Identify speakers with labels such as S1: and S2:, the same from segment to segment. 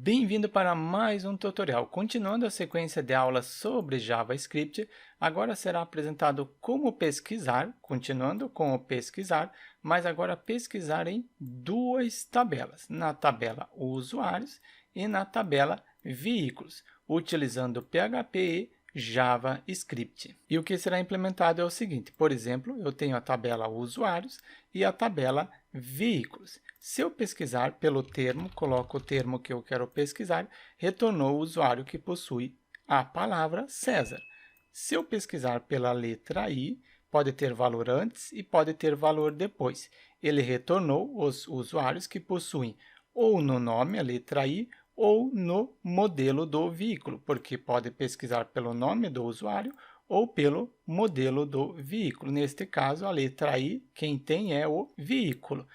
S1: Bem-vindo para mais um tutorial. Continuando a sequência de aulas sobre JavaScript, agora será apresentado como pesquisar, continuando com o pesquisar, mas agora pesquisar em duas tabelas, na tabela usuários e na tabela veículos, utilizando PHP e JavaScript. E o que será implementado é o seguinte, por exemplo, eu tenho a tabela usuários e a tabela veículos. Se eu pesquisar pelo termo, coloco o termo que eu quero pesquisar, retornou o usuário que possui a palavra César. Se eu pesquisar pela letra I, pode ter valor antes e pode ter valor depois. Ele retornou os usuários que possuem ou no nome, a letra I, ou no modelo do veículo, porque pode pesquisar pelo nome do usuário ou pelo modelo do veículo. Neste caso, a letra I, quem tem é o veículo.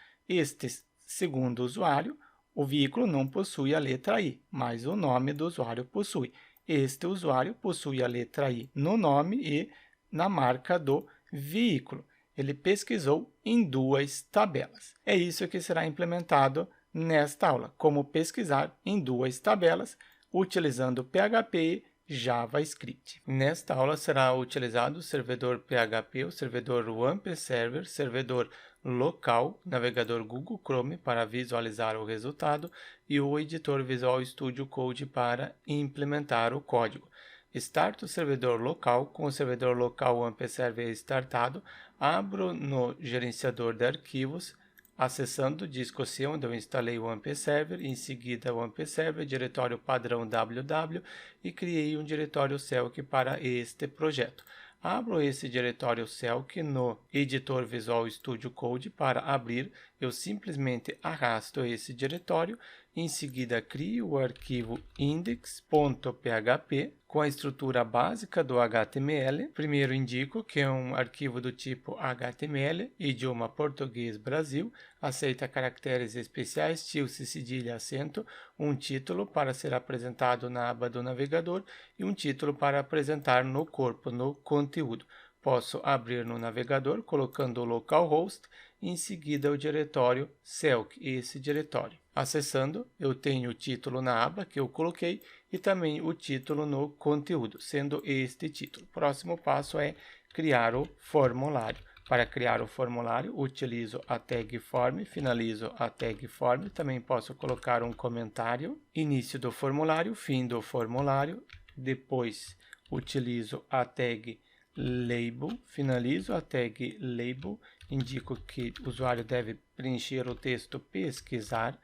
S1: Segundo o usuário, o veículo não possui a letra I, mas o nome do usuário possui. Este usuário possui a letra I no nome e na marca do veículo. Ele pesquisou em duas tabelas. É isso que será implementado nesta aula, como pesquisar em duas tabelas, utilizando PHP e JavaScript. Nesta aula será utilizado o servidor PHP, o servidor WAMP Server, servidor local, navegador Google Chrome para visualizar o resultado e o editor Visual Studio Code para implementar o código. Start o servidor local. Com o servidor local WAMP Server startado, abro no gerenciador de arquivos, acessando o disco C, onde eu instalei o WAMP Server, em seguida o WAMP Server, diretório padrão www e criei um diretório Celk para este projeto. Abro esse diretório Celk no editor Visual Studio Code. Para abrir, eu simplesmente arrasto esse diretório, em seguida crio o arquivo index.php com a estrutura básica do HTML. Primeiro indico que é um arquivo do tipo HTML, idioma português Brasil, aceita caracteres especiais, tilde, cedilha, acento, um título para ser apresentado na aba do navegador e um título para apresentar no corpo, no conteúdo. Posso abrir no navegador colocando o localhost e em seguida o diretório Celk, esse diretório. Acessando, eu tenho o título na aba que eu coloquei e também o título no conteúdo, sendo este título. O próximo passo é criar o formulário. Para criar o formulário, utilizo a tag form, finalizo a tag form, também posso colocar um comentário, início do formulário, fim do formulário, depois utilizo a tag label, finalizo a tag label, indico que o usuário deve preencher o texto pesquisar,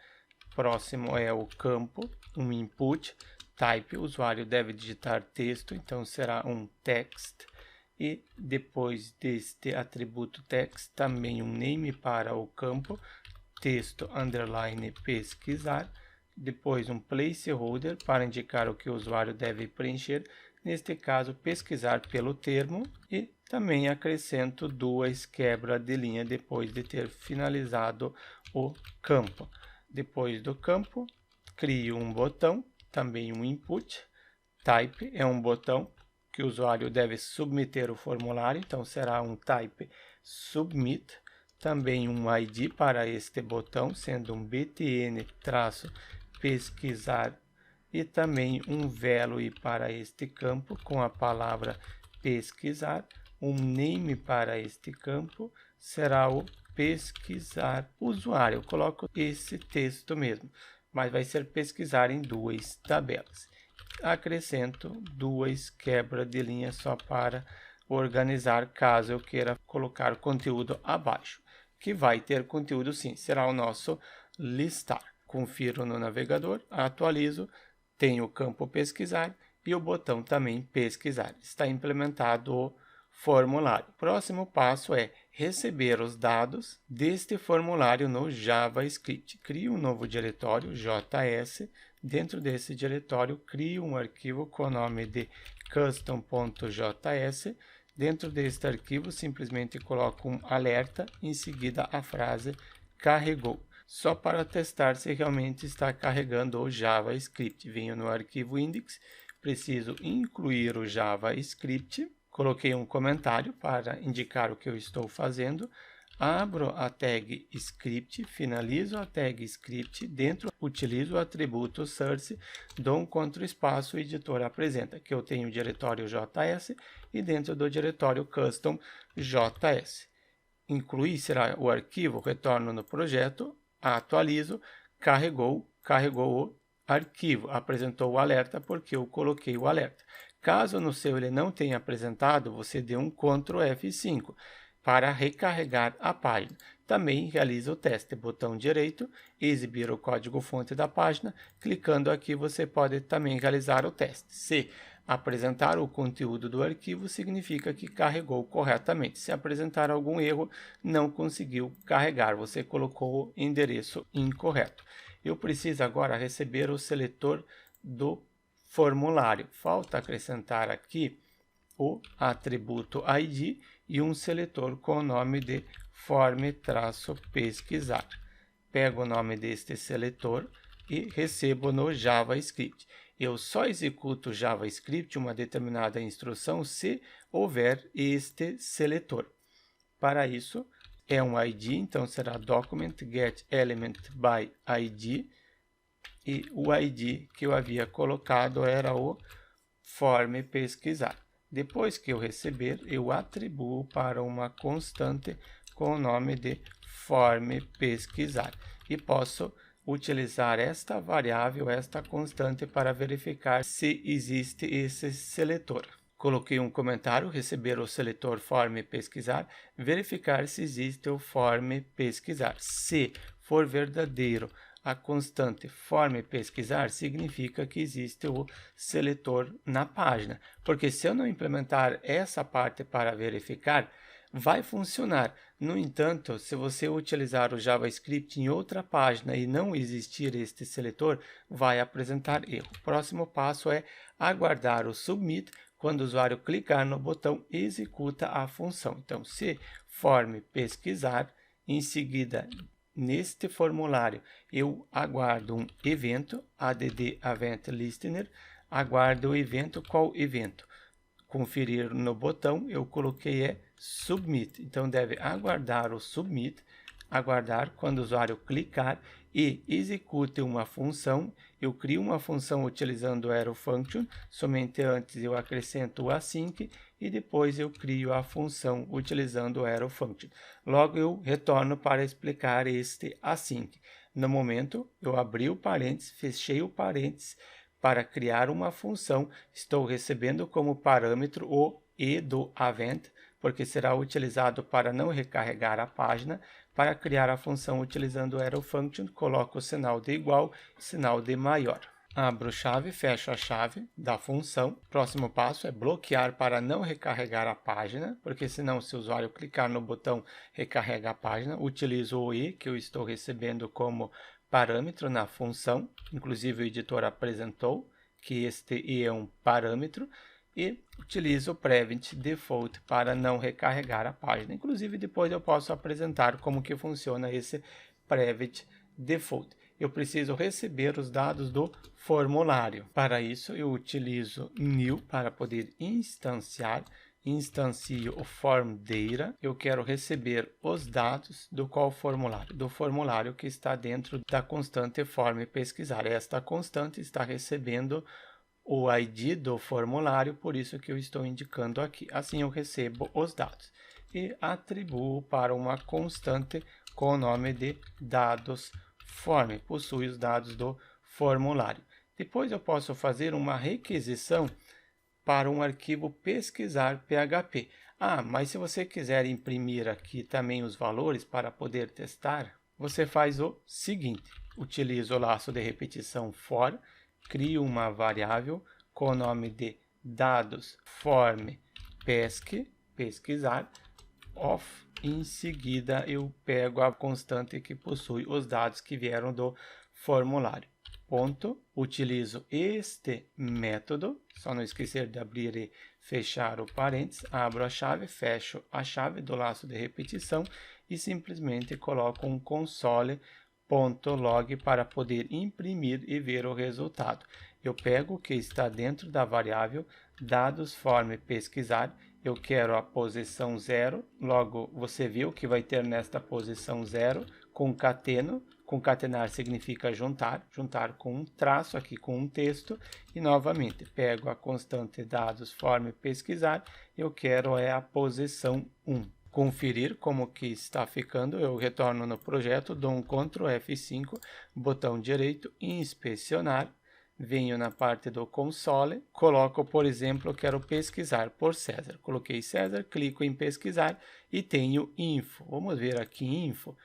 S1: próximo é o campo, um input, type, o usuário deve digitar texto, então será um text, e depois deste atributo text, também um name para o campo, texto underline pesquisar, depois um placeholder para indicar o que o usuário deve preencher, neste caso pesquisar pelo termo, e também acrescento duas quebras de linha depois de ter finalizado o campo. Depois do campo, crio um botão, também um input, type é um botão que o usuário deve submeter o formulário, então será um type submit, também um ID para este botão, sendo um btn-pesquisar e também um value para este campo com a palavra pesquisar, um name para este campo será o pesquisar usuário. Eu coloco esse texto mesmo, mas vai ser pesquisar em duas tabelas. Acrescento duas quebras de linha só para organizar caso eu queira colocar conteúdo abaixo, que vai ter conteúdo sim, será o nosso listar. Confiro no navegador, atualizo, tenho o campo pesquisar e o botão também pesquisar. Está implementado o formulário. Próximo passo é receber os dados deste formulário no JavaScript. Crio um novo diretório, JS. Dentro desse diretório, crio um arquivo com o nome de custom.js. Dentro deste arquivo, simplesmente coloco um alerta, em seguida a frase carregou. Só para testar se realmente está carregando o JavaScript. Venho no arquivo index, preciso incluir o JavaScript. Coloquei um comentário para indicar o que eu estou fazendo. abro a tag script, finalizo a tag script, dentro utilizo o atributo source, dou um Ctrl espaço, o editor apresenta que eu tenho o diretório JS e dentro do diretório custom JS. Incluir será o arquivo, retorno no projeto, atualizo, carregou o arquivo, apresentou o alerta porque eu coloquei o alerta. Caso no seu ele não tenha apresentado, você dê um Ctrl F5 para recarregar a página. Também realiza o teste, botão direito, exibir o código-fonte da página. Clicando aqui, você pode também realizar o teste. Se apresentar o conteúdo do arquivo, significa que carregou corretamente. Se apresentar algum erro, não conseguiu carregar, você colocou o endereço incorreto. Eu preciso agora receber o seletor do formulário. Falta acrescentar aqui o atributo ID e um seletor com o nome de form-pesquisar. Pego o nome deste seletor e recebo no JavaScript. Eu só executo JavaScript uma determinada instrução se houver este seletor. Para isso, é um ID, então será document get element by ID, e o ID que eu havia colocado era o form pesquisar. Depois que eu receber, eu atribuo para uma constante com o nome de form pesquisar e posso utilizar esta variável, esta constante, para verificar se existe esse seletor. Coloquei um comentário, receber o seletor form pesquisar, verificar se existe o form pesquisar. Se for verdadeiro a constante form pesquisar, significa que existe o seletor na página. Porque se eu não implementar essa parte para verificar, vai funcionar. No entanto, se você utilizar o JavaScript em outra página e não existir este seletor, vai apresentar erro. O próximo passo é aguardar o submit. Quando o usuário clicar no botão, executa a função. Então, se form pesquisar, em seguida, neste formulário, eu aguardo um evento, add event listener, aguardo o evento. Qual evento? Conferir no botão, eu coloquei submit, então deve aguardar o submit, aguardar quando o usuário clicar e execute uma função. Eu crio uma função utilizando o arrow function, somente antes eu acrescento o async e depois eu crio a função utilizando o arrow function. Logo eu retorno para explicar este async. No momento eu abri o parênteses, fechei o parênteses para criar uma função, estou recebendo como parâmetro o e do event, porque será utilizado para não recarregar a página. Para criar a função utilizando o arrow function, coloco o sinal de igual e sinal de maior. Abro chave, fecho a chave da função. Próximo passo é bloquear para não recarregar a página, porque senão se o usuário clicar no botão recarrega a página. Utilizo o i que eu estou recebendo como parâmetro na função, inclusive o editor apresentou que este i é um parâmetro, e utilizo o prevent default para não recarregar a página. Inclusive depois eu posso apresentar como que funciona esse prevent default. Eu preciso receber os dados do formulário. Para isso eu utilizo new para poder instanciar. Instancio o form data, eu quero receber os dados do qual formulário? Do formulário que está dentro da constante form pesquisar. Esta constante está recebendo o ID do formulário, por isso que eu estou indicando aqui. Assim eu recebo os dados e atribuo para uma constante com o nome de dados form, possui os dados do formulário. Depois eu posso fazer uma requisição para um arquivo pesquisar PHP. Mas se você quiser imprimir aqui também os valores para poder testar, você faz o seguinte: utiliza o laço de repetição for, crio uma variável com o nome de dados form pesquisar of, em seguida eu pego a constante que possui os dados que vieram do formulário. Ponto, utilizo este método, só não esquecer de abrir e fechar o parênteses, abro a chave, fecho a chave do laço de repetição e simplesmente coloco um console.log para poder imprimir e ver o resultado. Eu pego o que está dentro da variável dados form pesquisar eu quero a posição 0, logo você viu que vai ter nesta posição 0, concateno, concatenar significa juntar, juntar com um traço aqui com um texto, e novamente pego a constante dados form pesquisar, eu quero a posição 1. Conferir como que está ficando, eu retorno no projeto, dou um Ctrl F5, botão direito, inspecionar, venho na parte do console, coloco, por exemplo, quero pesquisar por César. Coloquei César, clico em pesquisar e tenho info. Vamos ver aqui info,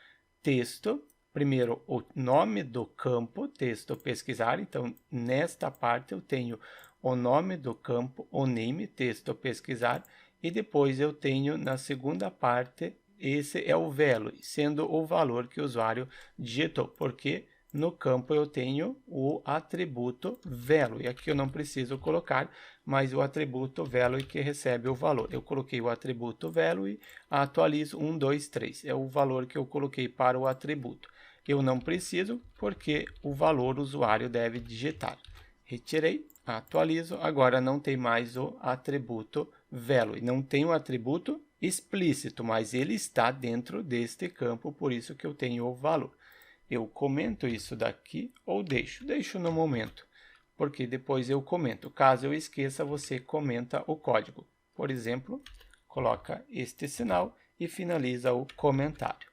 S1: texto, primeiro o nome do campo, texto pesquisar. Então, nesta parte eu tenho o nome do campo, o name, texto pesquisar. E depois eu tenho na segunda parte, esse é o value, sendo o valor que o usuário digitou, porque no campo eu tenho o atributo value, aqui eu não preciso colocar, mas o atributo value que recebe o valor. Eu coloquei o atributo value, atualizo 1, 2, 3, é o valor que eu coloquei para o atributo. Eu não preciso, porque o valor o usuário deve digitar. Retirei, atualizo, agora não tem mais o atributo value, não tem o atributo explícito, mas ele está dentro deste campo, por isso que eu tenho o valor. Eu comento isso daqui ou deixo no momento, porque depois eu comento. Caso eu esqueça, você comenta o código. Por exemplo, coloca este sinal e finaliza o comentário.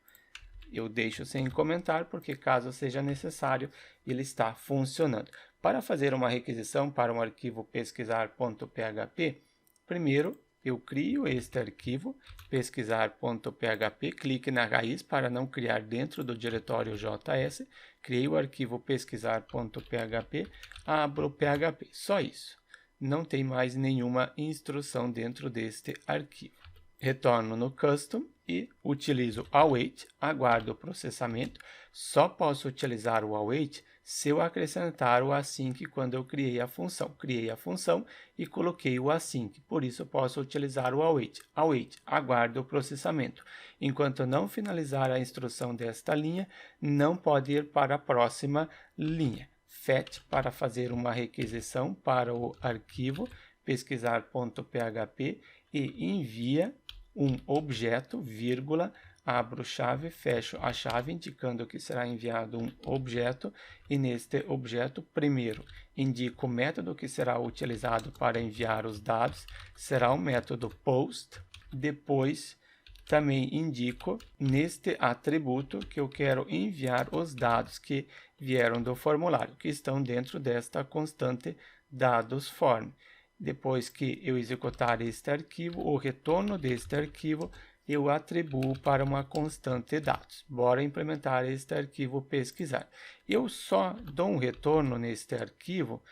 S1: Eu deixo sem comentar, porque caso seja necessário, ele está funcionando. Para fazer uma requisição para um arquivo pesquisar.php, primeiro eu crio este arquivo, pesquisar.php, clique na raiz para não criar dentro do diretório JS, criei o arquivo pesquisar.php, abro o PHP, só isso. Não tem mais nenhuma instrução dentro deste arquivo. Retorno no custom e utilizo await, aguardo o processamento. Só posso utilizar o await se eu acrescentar o async quando eu criei a função. Criei a função e coloquei o async, por isso eu posso utilizar o await. Await, aguardo o processamento. Enquanto não finalizar a instrução desta linha, não pode ir para a próxima linha. Fetch para fazer uma requisição para o arquivo pesquisar.php e envia um objeto, vírgula, abro chave, fecho a chave, indicando que será enviado um objeto, e neste objeto, primeiro, indico o método que será utilizado para enviar os dados, será o método post, depois também indico neste atributo que eu quero enviar os dados que vieram do formulário, que estão dentro desta constante dados form. Depois que eu executar este arquivo, o retorno deste arquivo, eu atribuo para uma constante dados. Bora implementar este arquivo pesquisar. Eu só dou um retorno neste arquivo,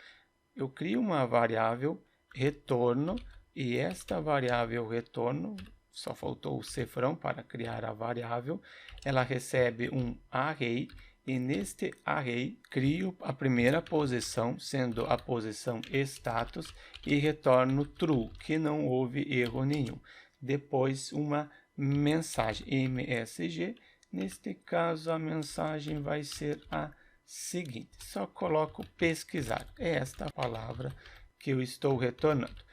S1: eu crio uma variável retorno, e esta variável retorno, só faltou o cifrão para criar a variável, ela recebe um array, e neste array crio a primeira posição, sendo a posição status, e retorno true, que não houve erro nenhum. Depois uma mensagem MSG, neste caso a mensagem vai ser a seguinte, só coloco pesquisar, é esta palavra que eu estou retornando.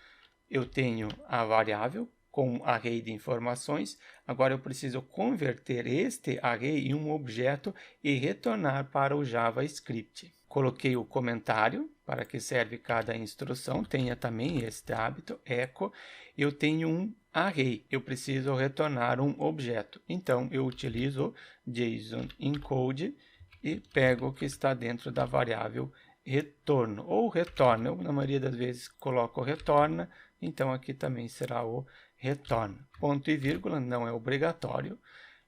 S1: Eu tenho a variável com um array de informações, agora eu preciso converter este array em um objeto e retornar para o JavaScript. Coloquei o comentário, para que serve cada instrução, tenha também este hábito, echo. Eu tenho um array, eu preciso retornar um objeto, então eu utilizo JSON encode e pego o que está dentro da variável retorno, ou retorna, eu na maioria das vezes coloco retorna, então aqui também será o retorna. Ponto e vírgula não é obrigatório.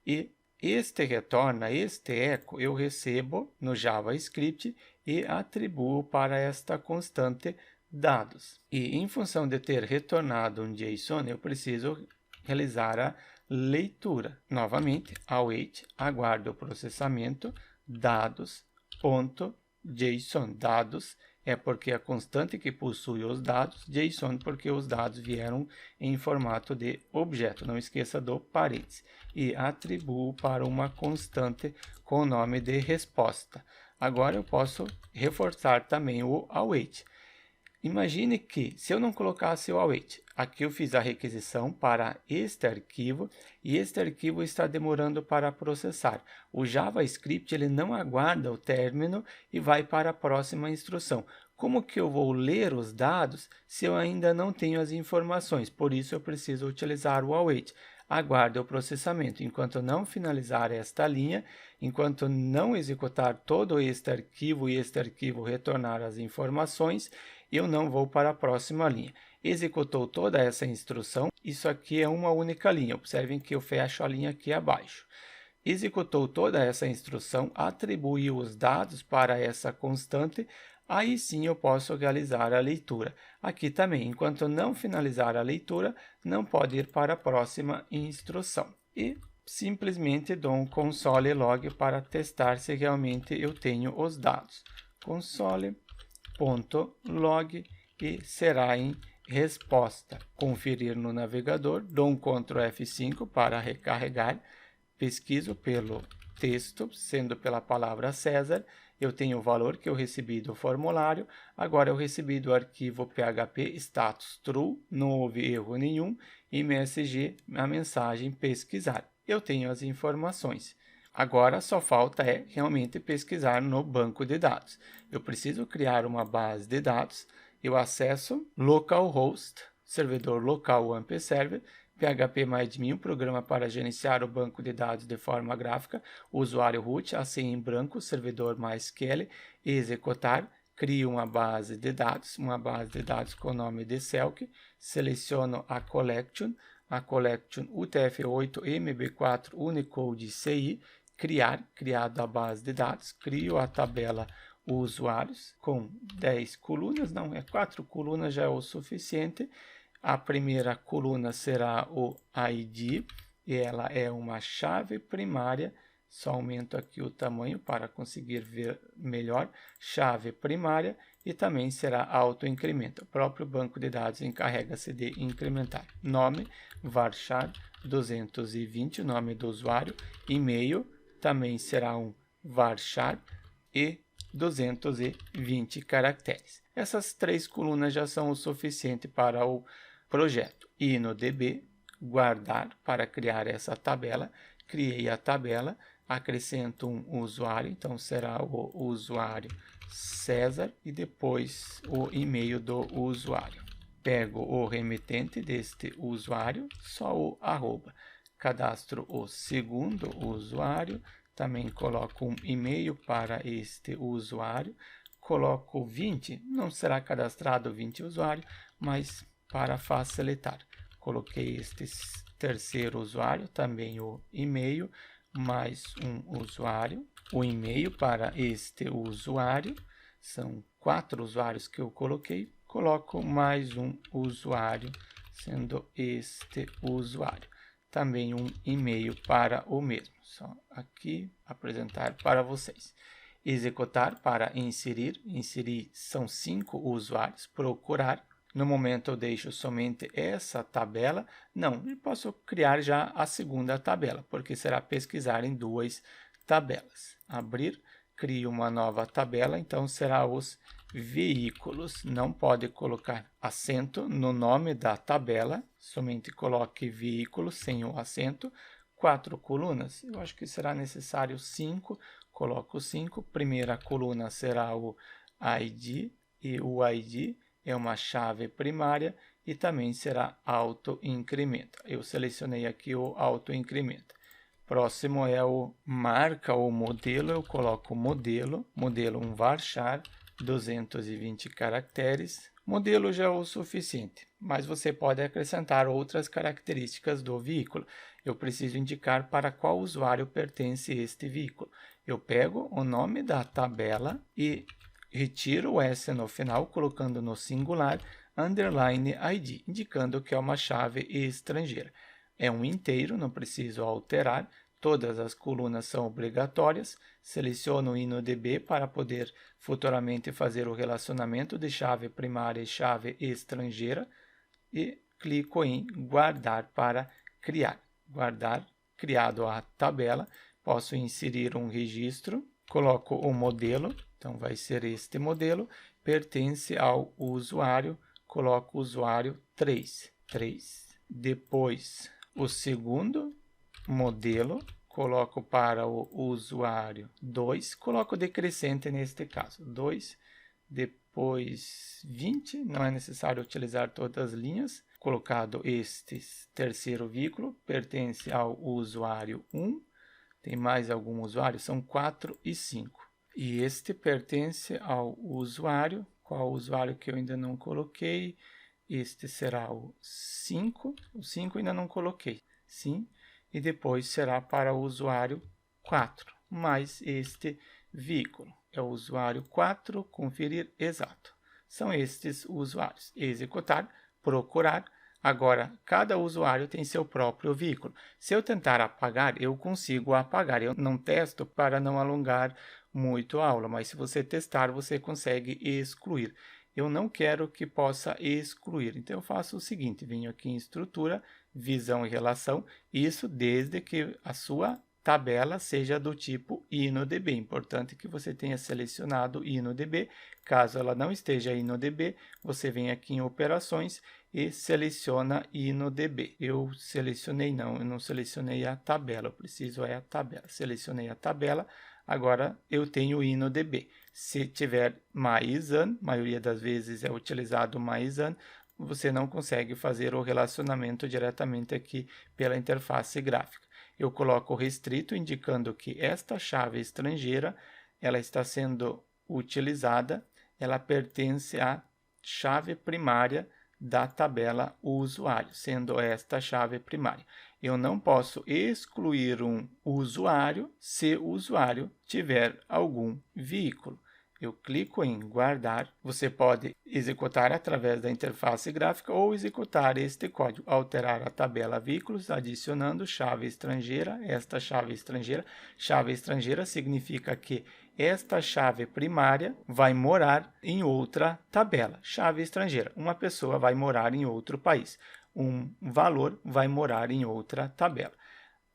S1: E este retorna, este echo, eu recebo no JavaScript e atribuo para esta constante dados. E em função de ter retornado um JSON, eu preciso realizar a leitura. Novamente, await, aguardo o processamento, dados.json. Dados é porque a constante que possui os dados, JSON porque os dados vieram em formato de objeto, não esqueça do parênteses, e atribuo para uma constante com o nome de resposta. Agora eu posso reforçar também o await. Imagine que, se eu não colocasse o await, aqui eu fiz a requisição para este arquivo e este arquivo está demorando para processar. O JavaScript ele não aguarda o término e vai para a próxima instrução. Como que eu vou ler os dados se eu ainda não tenho as informações? Por isso eu preciso utilizar o await. Aguarde o processamento. Enquanto não finalizar esta linha, enquanto não executar todo este arquivo e este arquivo retornar as informações, eu não vou para a próxima linha. Executou toda essa instrução, isso aqui é uma única linha. Observem que eu fecho a linha aqui abaixo. Executou toda essa instrução, atribuiu os dados para essa constante, aí sim eu posso realizar a leitura. Aqui também, enquanto não finalizar a leitura, não pode ir para a próxima instrução. E simplesmente dou um console log para testar se realmente eu tenho os dados. Console.log e será em resposta. Conferir no navegador, dou um Ctrl F5 para recarregar. Pesquiso pelo texto, sendo pela palavra César, eu tenho o valor que eu recebi do formulário, agora eu recebi do arquivo PHP status true, não houve erro nenhum, e MSG, a mensagem pesquisar. Eu tenho as informações. Agora só falta realmente pesquisar no banco de dados. Eu preciso criar uma base de dados, eu acesso localhost, servidor local AMP server, PHP-MyAdmin, programa para gerenciar o banco de dados de forma gráfica, usuário root, a senha em branco, servidor MySQL, executar, crio uma base de dados com o nome de Selk, seleciono a collection UTF-8 MB4 Unicode CI, criado a base de dados, crio a tabela usuários com 10 colunas, 4 colunas já é o suficiente. A primeira coluna será o ID, e ela é uma chave primária, só aumento aqui o tamanho para conseguir ver melhor, chave primária, e também será autoincremento. O próprio banco de dados encarrega-se de incrementar. Nome, varchar 220, o nome do usuário, e-mail, também será um varchar e 220 caracteres. Essas 3 colunas já são o suficiente para o projeto. E no DB, guardar para criar essa tabela. Criei a tabela, acrescento um usuário, então será o usuário César e depois o e-mail do usuário. Pego o remetente deste usuário, só o arroba. Cadastro o segundo usuário, também coloco um e-mail para este usuário. Coloco 20, não será cadastrado 20 usuários, mas para facilitar, coloquei este terceiro usuário, também o e-mail, mais um usuário, o e-mail para este usuário, são 4 usuários que eu coloquei, coloco mais um usuário, sendo este usuário. Também um e-mail para o mesmo, só aqui apresentar para vocês. Executar para inserir são 5 usuários, procurar. No momento eu deixo somente essa tabela, não, eu posso criar já a segunda tabela, porque será pesquisar em 2 tabelas. Abrir, crio uma nova tabela, então será os veículos, não pode colocar acento no nome da tabela, somente coloque veículo sem o acento, 4 colunas, eu acho que será necessário 5, coloco 5, primeira coluna será o ID, e o ID é uma chave primária e também será autoincrementa. Eu selecionei aqui o autoincrementa. Próximo é o marca ou modelo, eu coloco modelo um varchar, 220 caracteres. Modelo já é o suficiente, mas você pode acrescentar outras características do veículo. Eu preciso indicar para qual usuário pertence este veículo. Eu pego o nome da tabela e retiro o S no final, colocando no singular, underline ID, indicando que é uma chave estrangeira. É um inteiro, não preciso alterar, todas as colunas são obrigatórias, seleciono o InnoDB para poder futuramente fazer o relacionamento de chave primária e chave estrangeira e clico em guardar para criar. Guardar, criado a tabela, posso inserir um registro, coloco o modelo, então vai ser este modelo, pertence ao usuário, coloco o usuário 3. Depois, o segundo modelo, coloco para o usuário 2, coloco decrescente neste caso, 2, depois 20, não é necessário utilizar todas as linhas, colocado este terceiro vínculo, pertence ao usuário 1, tem mais algum usuário? São 4 e 5. E este pertence ao usuário, qual usuário que eu ainda não coloquei? Este será o 5, o 5 ainda não coloquei, sim, e depois será para o usuário 4, mais este vínculo. É o usuário 4, conferir exato. São estes usuários. Executar, procurar. Agora, cada usuário tem seu próprio vínculo. Se eu tentar apagar, eu consigo apagar. Eu não testo para não alongar muito a aula, mas se você testar, você consegue excluir. Eu não quero que possa excluir, então eu faço o seguinte, venho aqui em estrutura, visão e relação, isso desde que a sua tabela seja do tipo InnoDB. Importante que você tenha selecionado InnoDB. Caso ela não esteja InnoDB, você vem aqui em operações e seleciona InnoDB. Eu não selecionei a tabela, eu preciso a tabela. Selecionei a tabela, agora eu tenho InnoDB. Se tiver MyISAN, maioria das vezes é utilizado MyISAN, você não consegue fazer o relacionamento diretamente aqui pela interface gráfica. Eu coloco restrito, indicando que esta chave estrangeira, ela está sendo utilizada, ela pertence à chave primária da tabela usuário, sendo esta chave primária. Eu não posso excluir um usuário se o usuário tiver algum vínculo. Eu clico em guardar, você pode executar através da interface gráfica ou executar este código, alterar a tabela vínculos, adicionando chave estrangeira, esta chave estrangeira. Chave estrangeira significa que esta chave primária vai morar em outra tabela. Chave estrangeira, uma pessoa vai morar em outro país, um valor vai morar em outra tabela.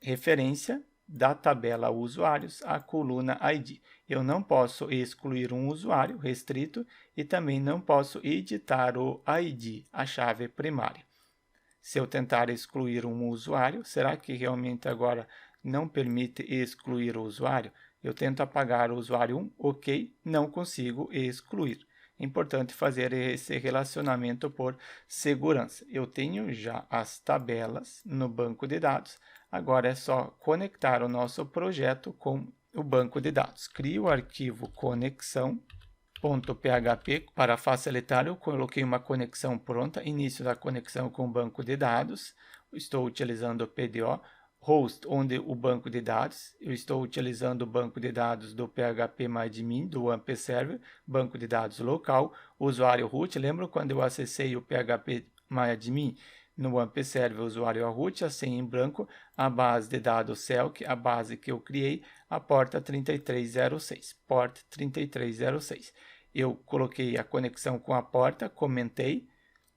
S1: Referência da tabela usuários à coluna ID. Eu não posso excluir um usuário restrito e também não posso editar o ID, a chave primária. Se eu tentar excluir um usuário, será que realmente agora não permite excluir o usuário? Eu tento apagar o usuário 1, ok, não consigo excluir. É importante fazer esse relacionamento por segurança. Eu tenho já as tabelas no banco de dados, agora é só conectar o nosso projeto com o banco de dados. Crio o arquivo conexão.php. Para facilitar, eu coloquei uma conexão pronta, início da conexão com o banco de dados. Estou utilizando o PDO. Host, onde o banco de dados, eu estou utilizando o banco de dados do phpMyAdmin, do AMP Server, banco de dados local, usuário root, lembra quando eu acessei o phpMyAdmin no AMP Server, usuário root, a senha em branco, a base de dados Selk, a base que eu criei, a porta 3306, porta 3306. Eu coloquei a conexão com a porta, comentei,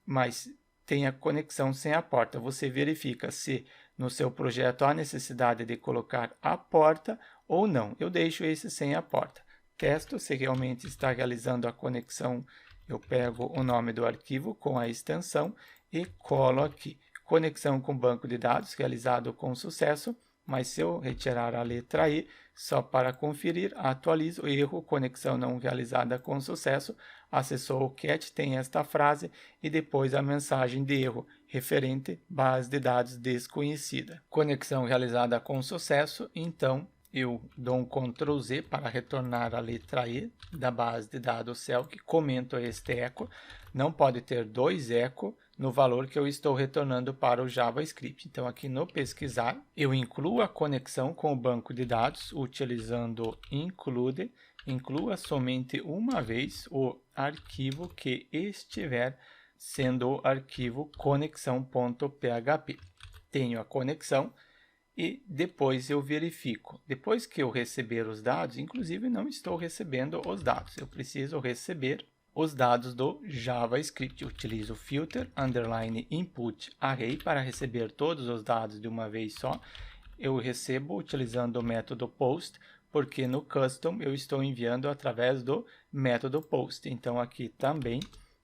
S1: mas tem a conexão sem a porta. Você verifica se no seu projeto há necessidade de colocar a porta ou não. Eu deixo esse sem a porta. Testo se realmente está realizando a conexão. Eu pego o nome do arquivo com a extensão e colo aqui. Conexão com banco de dados realizado com sucesso, mas se eu retirar a letra E, só para conferir, atualizo, erro, conexão não realizada com sucesso, acessou o CAT, tem esta frase e depois a mensagem de erro, referente base de dados desconhecida. Conexão realizada com sucesso, então eu dou um Ctrl Z para retornar a letra E da base de dados Selk, comento este eco, não pode ter 2 eco no valor que eu estou retornando para o JavaScript. Então aqui no pesquisar, eu incluo a conexão com o banco de dados utilizando include, inclua somente uma vez o arquivo que estiver sendo o arquivo conexão.php. Tenho a conexão e depois eu verifico. Depois que eu receber os dados, inclusive não estou recebendo os dados, eu preciso receber os dados do JavaScript. Eu utilizo filter, underline, input, array para receber todos os dados de uma vez só. Eu recebo utilizando o método post. porque no custom eu estou enviando através do método post. Então, aqui também,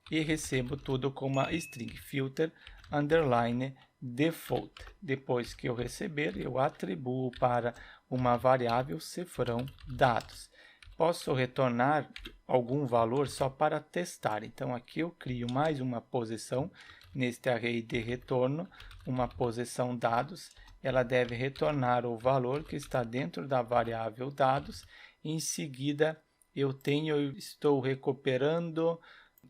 S1: e recebo tudo com uma string, filter underline default. Depois que eu receber, eu atribuo para uma variável cifrão dados. Posso retornar algum valor só para testar. Então, aqui eu crio mais uma posição neste array de retorno, uma posição dados. Ela deve retornar o valor que está dentro da variável dados. Em seguida, eu estou recuperando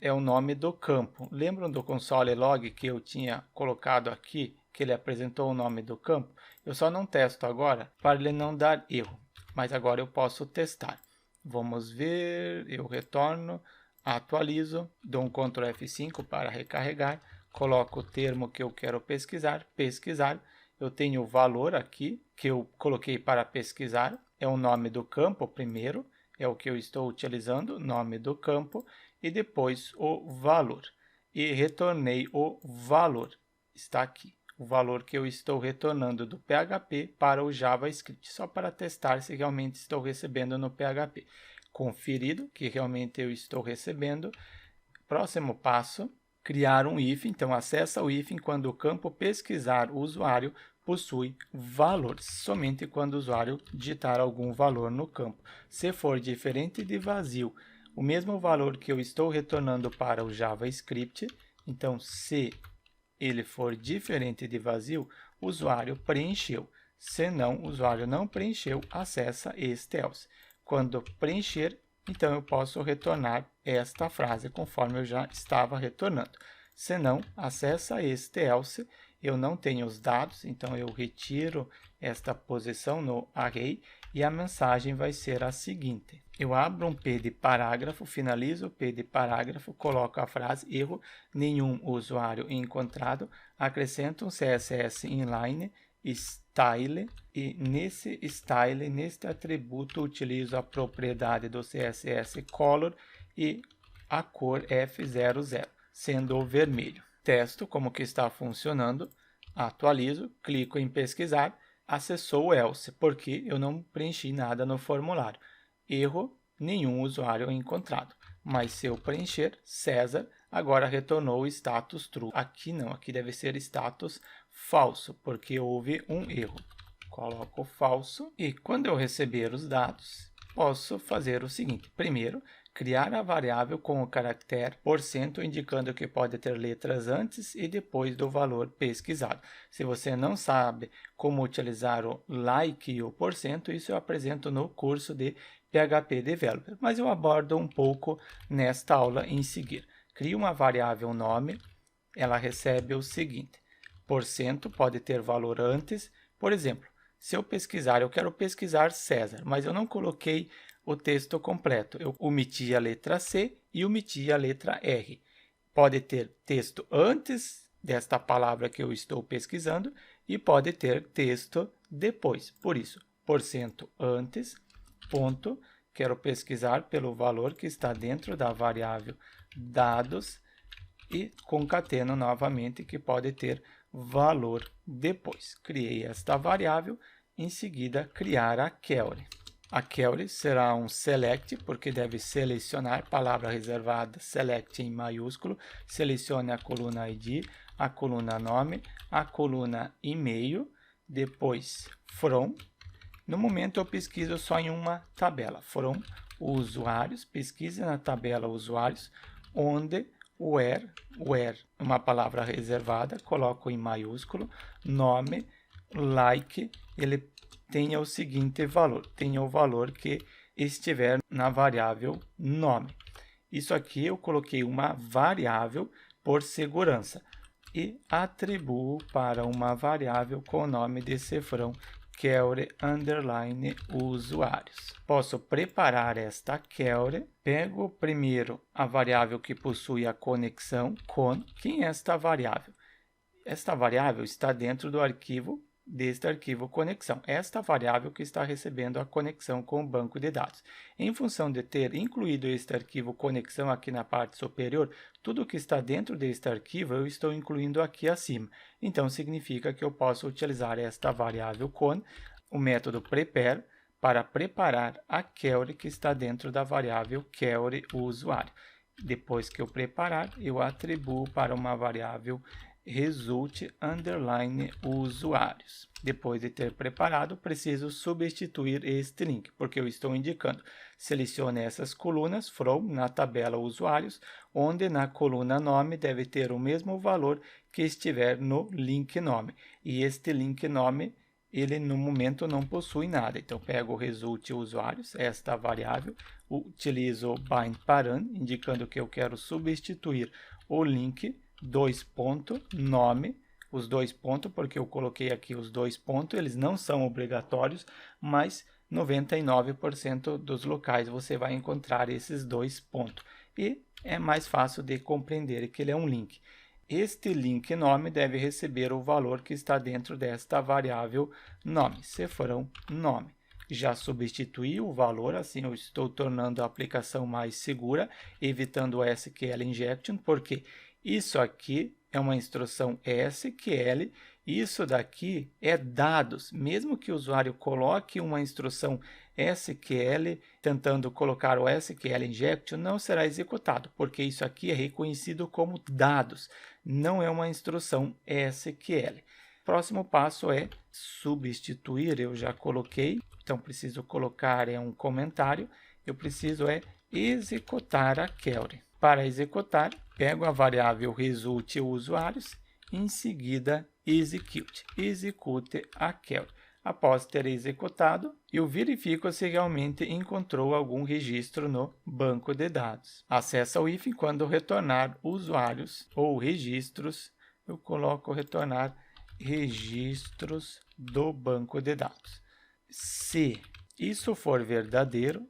S1: o nome do campo. Lembram do console log que eu tinha colocado aqui, que ele apresentou o nome do campo? Eu só não testo agora para ele não dar erro, mas agora eu posso testar. Vamos ver, eu retorno, atualizo, dou um Ctrl F5 para recarregar, coloco o termo que eu quero pesquisar, pesquisar. Eu tenho o valor aqui que eu coloquei para pesquisar, é o nome do campo primeiro, é o que eu estou utilizando, nome do campo, e depois o valor. E retornei o valor, está aqui, o valor que eu estou retornando do PHP para o JavaScript, só para testar se realmente estou recebendo no PHP. Conferido que realmente eu estou recebendo. Próximo passo, criar um if. Então, acessa o if quando o campo pesquisar o usuário possui valor, somente quando o usuário digitar algum valor no campo. Se for diferente de vazio, o mesmo valor que eu estou retornando para o JavaScript, então se ele for diferente de vazio, o usuário preencheu. Se não, o usuário não preencheu, acessa este else. Quando preencher, então eu posso retornar esta frase conforme eu já estava retornando. Se não, acessa este else. Eu não tenho os dados, então eu retiro esta posição no array e a mensagem vai ser a seguinte. Eu abro um P de parágrafo, finalizo o P de parágrafo, coloco a frase erro, nenhum usuário encontrado, acrescento um CSS inline, style, e nesse style, neste atributo, utilizo a propriedade do CSS color e a cor F00, sendo o vermelho. Testo como que está funcionando, atualizo, clico em pesquisar, acessou o else, porque eu não preenchi nada no formulário. Erro, nenhum usuário encontrado. Mas se eu preencher, César, agora retornou o status true. Aqui não, aqui deve ser status falso, porque houve um erro. Coloco falso e quando eu receber os dados, posso fazer o seguinte. Primeiro, criar a variável com o caractere %, indicando que pode ter letras antes e depois do valor pesquisado. Se você não sabe como utilizar o like e o %, isso eu apresento no curso de PHP Developer, mas eu abordo um pouco nesta aula em seguir. Crio uma variável nome, ela recebe o seguinte, % pode ter valor antes, por exemplo, se eu pesquisar, eu quero pesquisar César, mas eu não coloquei o texto completo. Eu omiti a letra C e omiti a letra R. Pode ter texto antes desta palavra que eu estou pesquisando e pode ter texto depois. Por isso, % antes, ponto, quero pesquisar pelo valor que está dentro da variável dados e concateno novamente que pode ter valor depois. Criei esta variável, em seguida criar a query. A query será um select, porque deve selecionar, palavra reservada, select em maiúsculo, selecione a coluna ID, a coluna nome, a coluna e-mail, depois from. No momento eu pesquiso só em uma tabela, from usuários, pesquise na tabela usuários, onde where, uma palavra reservada, coloco em maiúsculo, nome, like, ele tenha o seguinte valor, tenha o valor que estiver na variável nome. Isso aqui eu coloquei uma variável por segurança e atribuo para uma variável com o nome de cifrão query underline usuários. Posso preparar esta query, pego primeiro a variável que possui a conexão com, quem é esta variável? Esta variável está dentro do arquivo, deste arquivo conexão, esta variável que está recebendo a conexão com o banco de dados. Em função de ter incluído este arquivo conexão aqui na parte superior, tudo que está dentro deste arquivo eu estou incluindo aqui acima. Então, significa que eu posso utilizar esta variável con, o método prepare, para preparar a query que está dentro da variável query usuário. Depois que eu preparar, eu atribuo para uma variável result underline usuários. Depois de ter preparado, preciso substituir este link, porque eu estou indicando, selecione essas colunas from na tabela usuários, onde na coluna nome deve ter o mesmo valor que estiver no link nome. E este link nome, ele no momento não possui nada. Então, pego o result usuários, esta variável, utilizo o bind param, indicando que eu quero substituir o link nome, os dois pontos, porque eu coloquei aqui os dois pontos, eles não são obrigatórios, mas 99% dos locais você vai encontrar esses dois pontos. E é mais fácil de compreender que ele é um link. Este link nome deve receber o valor que está dentro desta variável nome, cifrão nome. Já substituí o valor, assim eu estou tornando a aplicação mais segura, evitando o SQL injection, porque isso aqui é uma instrução SQL, isso daqui é dados. Mesmo que o usuário coloque uma instrução SQL, tentando colocar o SQL injection, não será executado, porque isso aqui é reconhecido como dados, não é uma instrução SQL. Próximo passo é substituir, eu já coloquei, então preciso colocar um comentário, eu preciso executar a query. Para executar, pego a variável result usuários, em seguida execute a query. Após ter executado, eu verifico se realmente encontrou algum registro no banco de dados. Acessa o hífen quando retornar usuários ou registros, eu coloco retornar registros do banco de dados. Se isso for verdadeiro,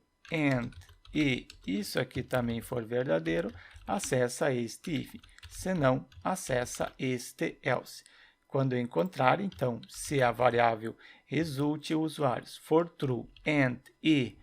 S1: e isso aqui também for verdadeiro, acessa este if. Se não, acessa este else. Quando encontrar, então, se a variável result usuários for true e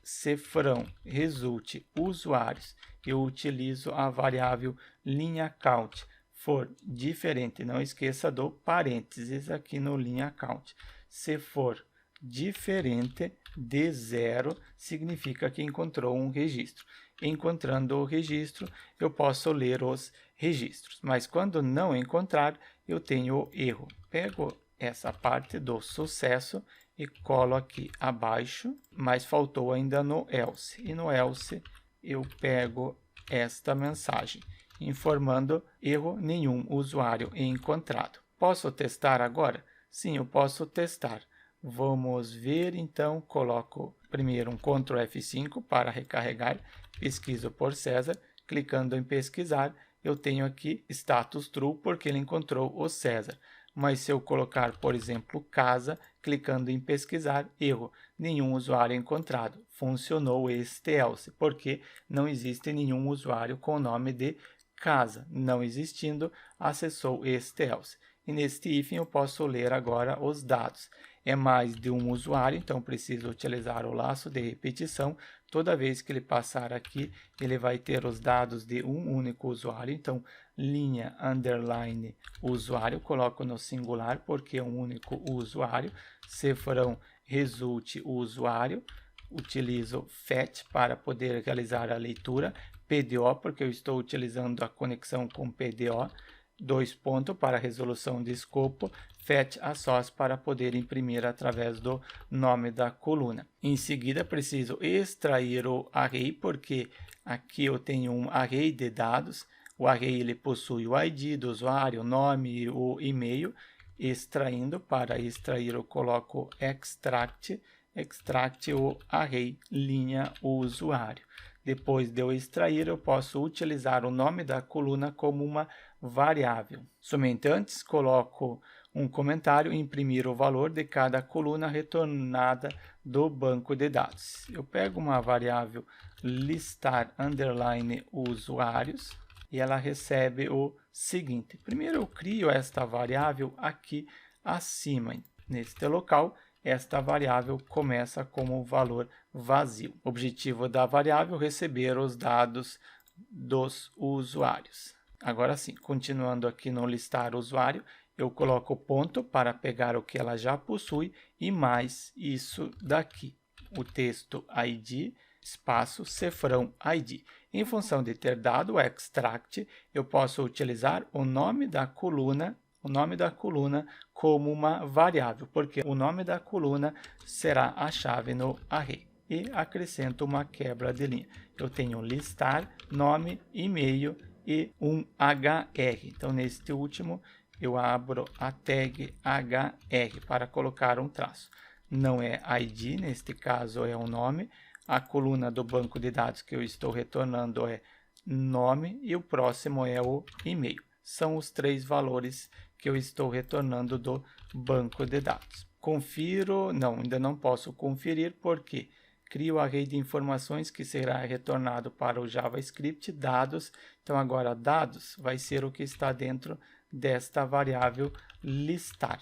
S1: cifrão result usuários, eu utilizo a variável linha count. For diferente, não esqueça do parênteses aqui no linha count. Se for diferente de 0, significa que encontrou um registro. Encontrando o registro, eu posso ler os registros. Mas quando não encontrar, eu tenho erro. Pego essa parte do sucesso e colo aqui abaixo, mas faltou ainda no else. E no else eu pego esta mensagem, informando erro nenhum usuário encontrado. Posso testar agora? Sim, eu posso testar. Vamos ver, então, coloco primeiro um Ctrl F5 para recarregar, pesquiso por César, clicando em pesquisar, eu tenho aqui status true porque ele encontrou o César. Mas se eu colocar, por exemplo, casa, clicando em pesquisar, erro, nenhum usuário encontrado. Funcionou este else, porque não existe nenhum usuário com o nome de casa. Não existindo, acessou este else. E neste hífen eu posso ler agora os dados. É mais de um usuário, então preciso utilizar o laço de repetição. Toda vez que ele passar aqui, ele vai ter os dados de um único usuário. Então, linha underline usuário, coloco no singular porque é um único usuário. Cifrão result usuário, utilizo fetch para poder realizar a leitura. PDO, porque eu estou utilizando a conexão com PDO. Dois pontos para resolução de escopo, fetch a source para poder imprimir através do nome da coluna. Em seguida, preciso extrair o array, porque aqui eu tenho um array de dados. O array ele possui o ID do usuário, o nome e o e-mail. Extraindo, para extrair eu coloco extract o array linha usuário. Depois de eu extrair, eu posso utilizar o nome da coluna como uma variável. Somente antes, coloco um comentário e imprimir o valor de cada coluna retornada do banco de dados. Eu pego uma variável listar underline usuários e ela recebe o seguinte. Primeiro eu crio esta variável aqui acima, neste local. Esta variável começa como valor vazio. Objetivo da variável, receber os dados dos usuários. Agora sim, continuando aqui no listar usuário, eu coloco ponto para pegar o que ela já possui e mais isso daqui. o texto ID, espaço, cifrão ID. Em função de ter dado o extract, eu posso utilizar o nome da coluna como uma variável, porque o nome da coluna será a chave no array. E acrescento uma quebra de linha. Eu tenho listar, nome, e-mail e um HR. Então, neste último, eu abro a tag HR para colocar um traço. Não é ID, neste caso é um nome. A coluna do banco de dados que eu estou retornando é nome e o próximo é o e-mail. São os 3 valores que eu estou retornando do banco de dados. Confiro, não, ainda não posso conferir porque crio o array de informações que será retornado para o JavaScript dados. Então agora dados vai ser o que está dentro desta variável listar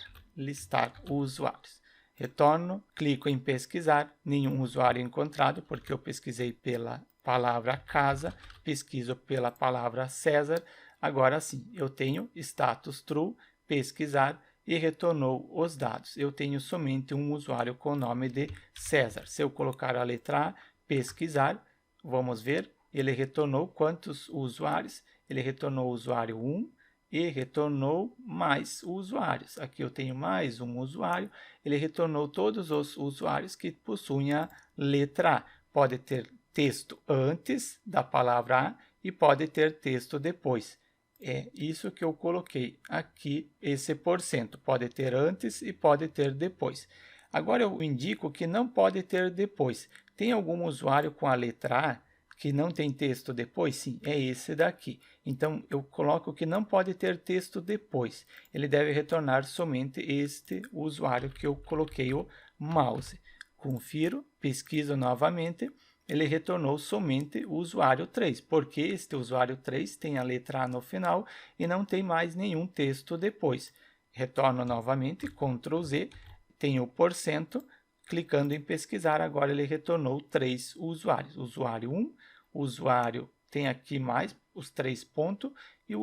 S1: usuários. Retorno, clico em pesquisar, nenhum usuário encontrado, porque eu pesquisei pela palavra casa, pesquiso pela palavra César. Agora sim, eu tenho status true, pesquisar e retornou os dados. Eu tenho somente um usuário com o nome de César. Se eu colocar a letra A, pesquisar, vamos ver, ele retornou quantos usuários? Ele retornou o usuário 1, e retornou mais usuários. Aqui eu tenho mais um usuário, ele retornou todos os usuários que possuem a letra A. Pode ter texto antes da palavra A e pode ter texto depois. É isso que eu coloquei aqui, esse porcento. Pode ter antes e pode ter depois. Agora eu indico que não pode ter depois. Tem algum usuário com a letra A que não tem texto depois? Sim, é esse daqui. Então, eu coloco que não pode ter texto depois. Ele deve retornar somente este usuário que eu coloquei o mouse. Confiro, pesquiso novamente, ele retornou somente o usuário 3, porque este usuário 3 tem a letra A no final e não tem mais nenhum texto depois. Retorno novamente, Ctrl Z, tenho o porcento, clicando em pesquisar, agora ele retornou 3 usuários. Usuário 1, usuário tem aqui mais os 3 pontos e o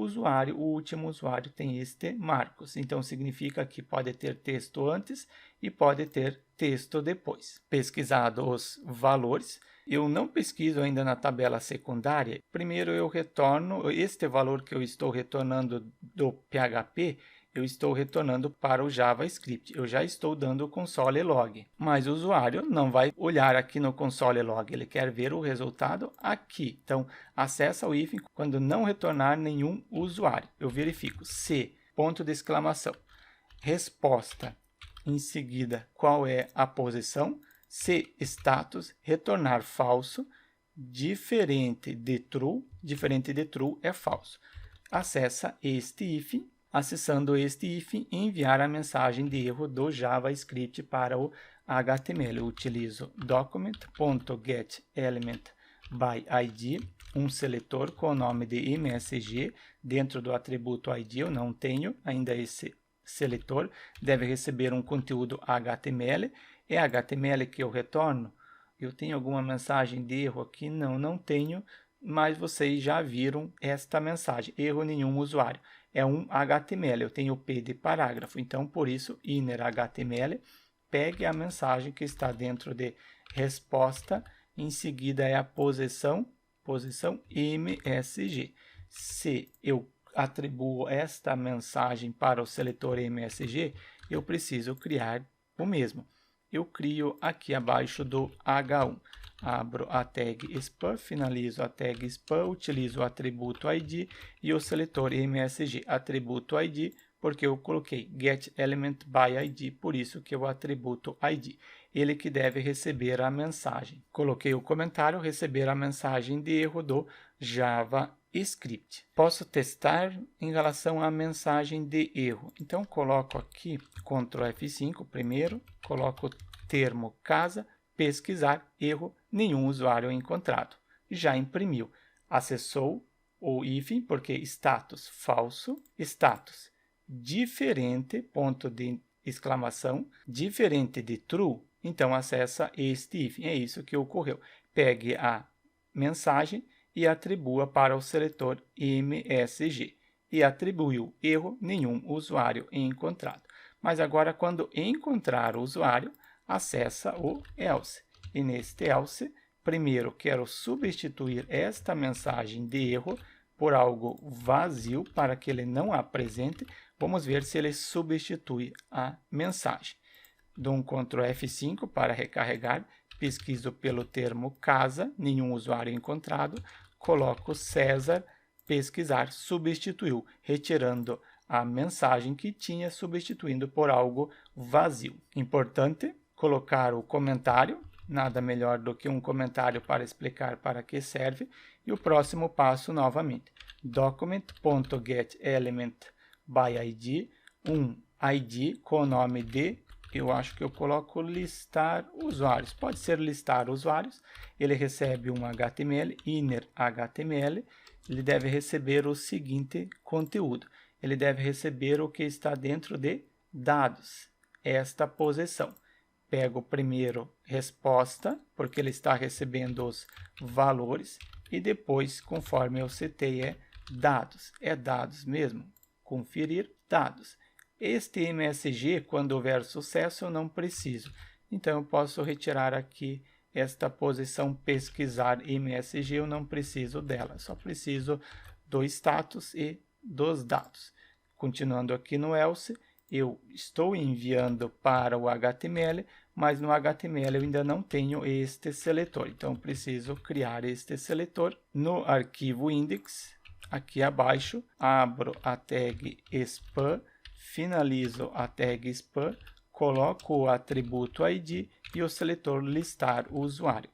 S1: último usuário tem este Marcos. Então significa que pode ter texto antes e pode ter texto depois. Pesquisado os valores, eu não pesquiso ainda na tabela secundária. Primeiro eu retorno este valor que eu estou retornando do PHP, eu estou retornando para o JavaScript. Eu já estou dando o console log, mas o usuário não vai olhar aqui no console log, ele quer ver o resultado aqui. Então, acessa o if quando não retornar nenhum usuário. Eu verifico se, ponto de exclamação, resposta, em seguida, qual é a posição, se status, retornar falso, diferente de true é falso. Acessa este if. Acessando este if, enviar a mensagem de erro do JavaScript para o HTML. Eu utilizo document.getElementById, um seletor com o nome de MSG. Dentro do atributo ID eu não tenho ainda esse seletor. Deve receber um conteúdo HTML. É HTML que eu retorno? Eu tenho alguma mensagem de erro aqui? Não tenho, mas vocês já viram esta mensagem. Erro nenhum usuário. É um HTML, eu tenho o P de parágrafo, então por isso inner HTML, pegue a mensagem que está dentro de resposta, em seguida é a posição MSG. Se eu atribuo esta mensagem para o seletor MSG, eu preciso criar o mesmo. Eu crio aqui abaixo do H1. Abro a tag span, finalizo a tag span, utilizo o atributo ID e o seletor MSG. Atributo ID, porque eu coloquei getElementById, por isso que o atributo ID. Ele que deve receber a mensagem. Coloquei o comentário, receber a mensagem de erro do JavaScript. Posso testar em relação à mensagem de erro. Então, coloco aqui Ctrl F5 primeiro, coloco o termo casa, pesquisar, erro, nenhum usuário encontrado. Já imprimiu. Acessou o if, porque status falso, status diferente, ponto de exclamação, diferente de true, então acessa este if. É isso que ocorreu. Pegue a mensagem e atribua para o seletor MSG. E atribuiu erro, nenhum usuário encontrado. Mas agora, quando encontrar o usuário, acessa o else. E neste else, primeiro quero substituir esta mensagem de erro por algo vazio para que ele não apresente. Vamos ver se ele substitui a mensagem. Dou um Ctrl F5 para recarregar, pesquiso pelo termo casa, nenhum usuário encontrado, coloco César, pesquisar, substituiu, retirando a mensagem que tinha, substituindo por algo vazio. Importante colocar o comentário, nada melhor do que um comentário para explicar para que serve. E o próximo passo, novamente, document.getElementById, um ID com o nome de, eu acho que eu coloco listar usuários, pode ser listar usuários. Ele recebe um HTML, inner HTML, ele deve receber o seguinte conteúdo. Ele deve receber o que está dentro de dados, esta posição. Pego primeiro resposta, porque ele está recebendo os valores, e depois, conforme eu citei, é dados mesmo, conferir dados. Este MSG, quando houver sucesso, eu não preciso. Então, eu posso retirar aqui esta posição pesquisar MSG, eu não preciso dela, só preciso do status e dos dados. Continuando aqui no else, eu estou enviando para o HTML, mas no HTML eu ainda não tenho este seletor, então eu preciso criar este seletor. No arquivo index, aqui abaixo, abro a tag spam, finalizo a tag spam, coloco o atributo ID e o seletor listar o usuário.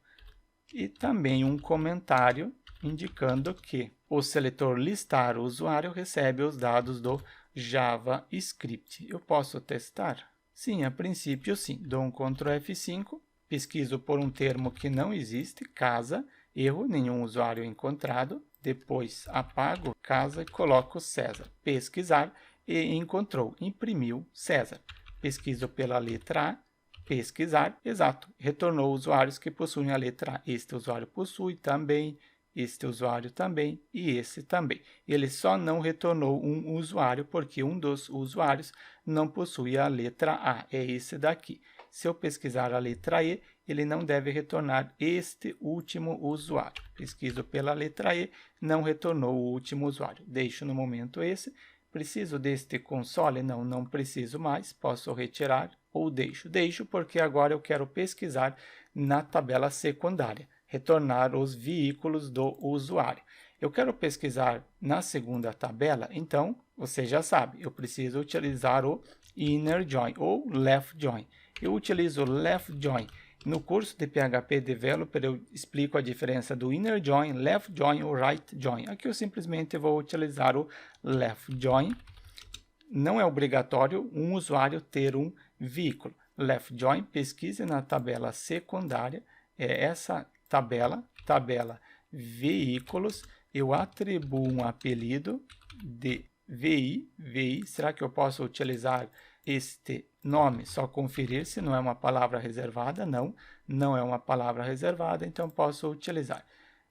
S1: E também um comentário indicando que o seletor listar o usuário recebe os dados do JavaScript. Eu posso testar? Sim, a princípio sim. Dou um Ctrl F5, pesquiso por um termo que não existe, casa, erro, nenhum usuário encontrado. Depois apago casa e coloco César. Pesquisar e encontrou, imprimiu César. Pesquiso pela letra A, pesquisar, exato, retornou usuários que possuem a letra A. Este usuário possui também, este usuário também e esse também. Ele só não retornou um usuário porque um dos usuários não possui a letra A, é esse daqui. Se eu pesquisar a letra E, ele não deve retornar este último usuário. Pesquiso pela letra E, não retornou o último usuário. Deixo no momento esse. Preciso deste console? Não, não preciso mais. Posso retirar ou deixo. Deixo porque agora eu quero pesquisar na tabela secundária, retornar os veículos do usuário. Eu quero pesquisar na segunda tabela, então você já sabe, eu preciso utilizar o inner join ou left join. Eu utilizo left join. No curso de PHP Developer eu explico a diferença do inner join, left join ou right join. Aqui eu simplesmente vou utilizar o left join. Não é obrigatório um usuário ter um veículo. Left join, pesquise na tabela secundária, é essa tabela veículos, eu atribuo um apelido de VI. Será que eu posso utilizar este nome? Só conferir se não é uma palavra reservada. Não é uma palavra reservada, então posso utilizar.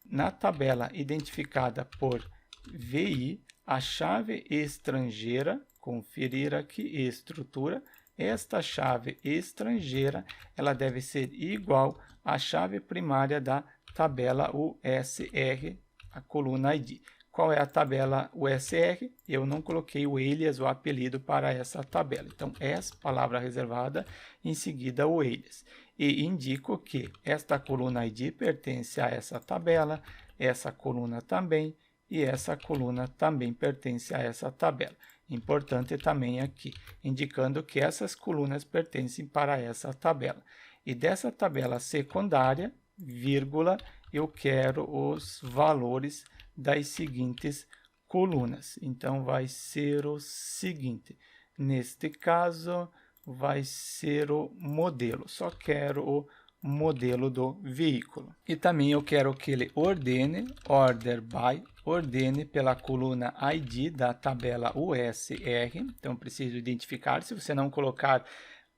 S1: Na tabela identificada por VI, a chave estrangeira, conferir aqui, estrutura, esta chave estrangeira, ela deve ser igual à chave primária da tabela USR, a coluna ID. Qual é a tabela USR? Eu não coloquei o alias, o apelido para essa tabela. Então, essa palavra reservada, em seguida o alias. E indico que esta coluna ID pertence a essa tabela, essa coluna também, e essa coluna também pertence a essa tabela. Importante também aqui, indicando que essas colunas pertencem para essa tabela. E dessa tabela secundária, vírgula, eu quero os valores das seguintes colunas. Então, vai ser o seguinte. Neste caso, vai ser o modelo. Só quero o modelo do veículo. E também eu quero que ele ordene, order by, ordene pela coluna ID da tabela USR. Então, preciso identificar. Se você não colocar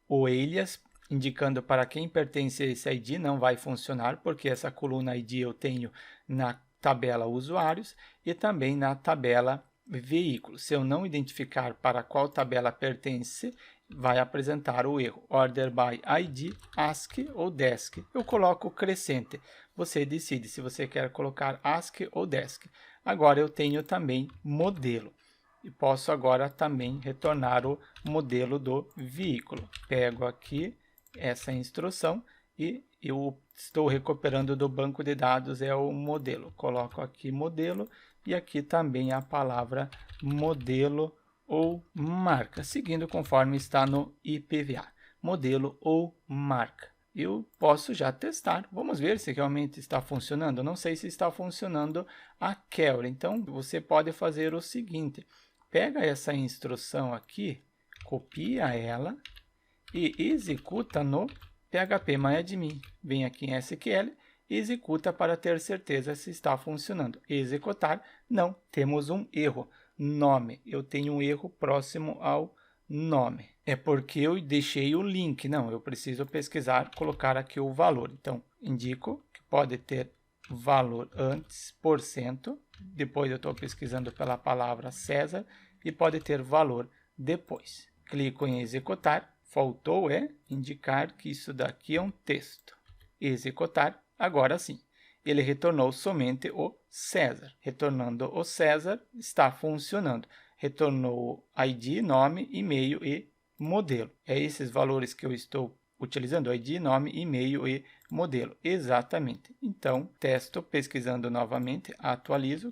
S1: o alias, indicando para quem pertence esse ID, não vai funcionar, porque essa coluna ID eu tenho na tabela usuários e também na tabela veículos. Se eu não identificar para qual tabela pertence vai apresentar o erro. Order by ID, ASCII ou DESC. Eu coloco crescente. Você decide se você quer colocar ASCII ou DESC. Agora eu tenho também modelo. E posso agora também retornar o modelo do veículo. Pego aqui essa instrução e eu estou recuperando do banco de dados é o modelo. Coloco aqui modelo e aqui também a palavra modelo ou marca, seguindo conforme está no IPVA, modelo ou marca. Eu posso já testar, vamos ver se realmente está funcionando. Eu não sei se está funcionando a query, então você pode fazer o seguinte, pega essa instrução aqui, copia ela e executa no phpMyAdmin. Vem aqui em SQL, executa para ter certeza se está funcionando. Executar, não, temos um erro. Nome, eu tenho um erro próximo ao nome. É porque eu deixei o link, não, eu preciso pesquisar, colocar aqui o valor. Então, indico que pode ter valor antes, %, depois eu estou pesquisando pela palavra César, e pode ter valor depois. Clico em executar, faltou indicar que isso daqui é um texto. Executar, agora sim. Ele retornou somente o César. Retornando o César, está funcionando. Retornou ID, nome, e-mail e modelo. É esses valores que eu estou utilizando, ID, nome, e-mail e modelo. Exatamente. Então, testo pesquisando novamente, atualizo,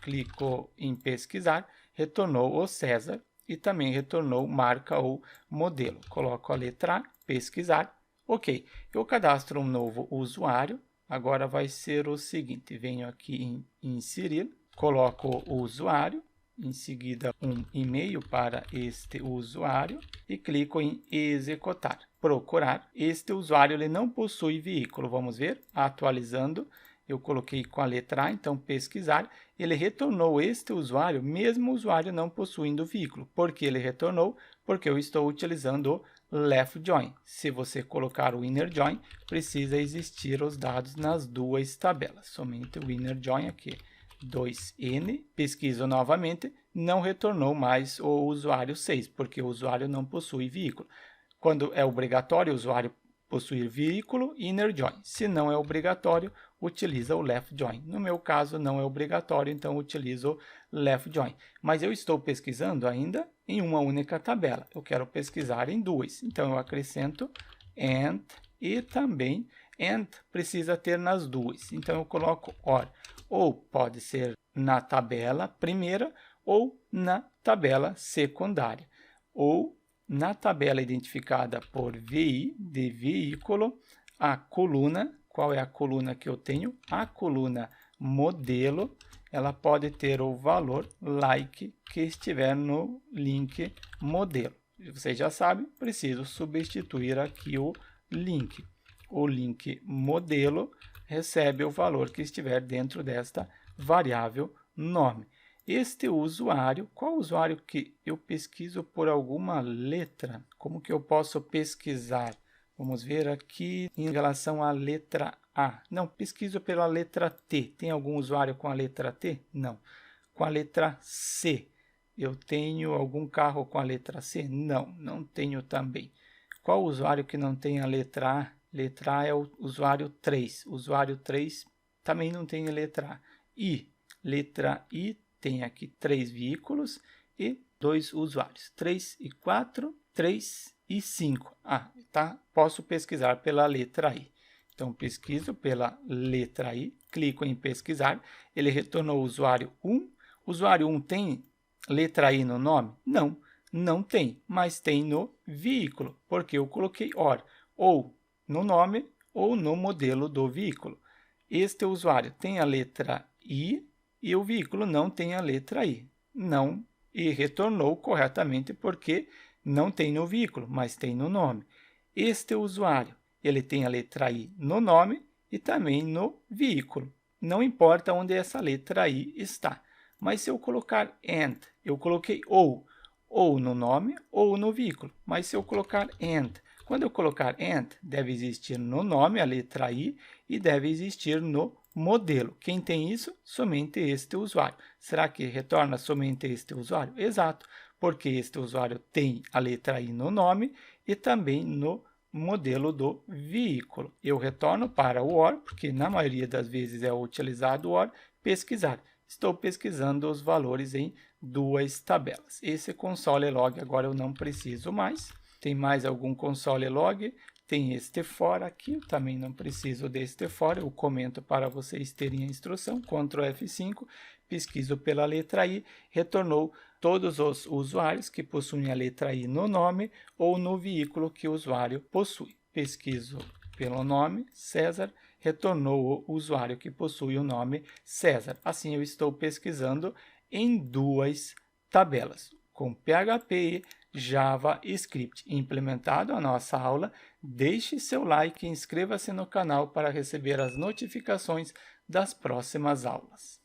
S1: clico em pesquisar, retornou o César e também retornou marca ou modelo. Coloco a letra A, pesquisar, ok. Eu cadastro um novo usuário. Agora vai ser o seguinte, venho aqui em inserir, coloco o usuário, em seguida um e-mail para este usuário e clico em executar. Procurar, este usuário ele não possui veículo, vamos ver, atualizando, eu coloquei com a letra A, então pesquisar, ele retornou este usuário, mesmo o usuário não possuindo veículo. Por que ele retornou? Porque eu estou utilizando o left join. Se você colocar o inner join, precisa existir os dados nas duas tabelas. Somente o inner join aqui, 2N, pesquiso novamente, não retornou mais o usuário 6, porque o usuário não possui veículo. Quando é obrigatório o usuário possuir veículo, inner join. Se não é obrigatório, utiliza o left join. No meu caso, não é obrigatório, então utilizo o left join. Mas eu estou pesquisando ainda em uma única tabela. Eu quero pesquisar em duas. Então, eu acrescento AND e também AND precisa ter nas duas. Então, eu coloco OR. Ou pode ser na tabela primeira ou na tabela secundária. Ou na tabela identificada por VI, de veículo, a coluna, qual é a coluna que eu tenho? A coluna modelo, ela pode ter o valor like que estiver no link modelo. Você já sabe, preciso substituir aqui o link. O link modelo recebe o valor que estiver dentro desta variável nome. Este usuário, qual usuário que eu pesquiso por alguma letra? Como que eu posso pesquisar? Vamos ver aqui em relação à letra A. Não, pesquiso pela letra T. Tem algum usuário com a letra T? Não. Com a letra C. Eu tenho algum carro com a letra C? Não, não tenho também. Qual usuário que não tem a letra A? Letra A é o usuário 3. Usuário 3 também não tem a letra A. I. Letra I tem aqui 3 veículos e 2 usuários. 3 e 4, 3 e 5. Tá? Posso pesquisar pela letra I. Então, pesquiso pela letra I, clico em pesquisar. Ele retornou o usuário 1. Usuário 1 tem letra I no nome? Não, não tem, mas tem no veículo, porque eu coloquei OR, ou no nome ou no modelo do veículo. Este usuário tem a letra I e o veículo não tem a letra I. Não, e retornou corretamente porque não tem no veículo, mas tem no nome. Este usuário, ele tem a letra I no nome e também no veículo. Não importa onde essa letra I está. Mas se eu colocar AND, eu coloquei ou no nome ou no veículo. Mas se eu colocar AND, quando eu colocar AND, deve existir no nome a letra I e deve existir no modelo. Quem tem isso? Somente este usuário. Será que retorna somente este usuário? Exato, porque este usuário tem a letra I no nome e também no modelo do veículo. Eu retorno para o OR, porque na maioria das vezes é utilizado o OR, pesquisar. Estou pesquisando os valores em duas tabelas. Esse console log agora eu não preciso mais. Tem mais algum console log? Tem este for aqui, eu também não preciso deste for, eu comento para vocês terem a instrução, Ctrl F5, pesquiso pela letra I, retornou todos os usuários que possuem a letra I no nome ou no veículo que o usuário possui. Pesquiso pelo nome, César, retornou o usuário que possui o nome César. Assim, eu estou pesquisando em duas tabelas, com PHP e JavaScript. Implementado a nossa aula, deixe seu like e inscreva-se no canal para receber as notificações das próximas aulas.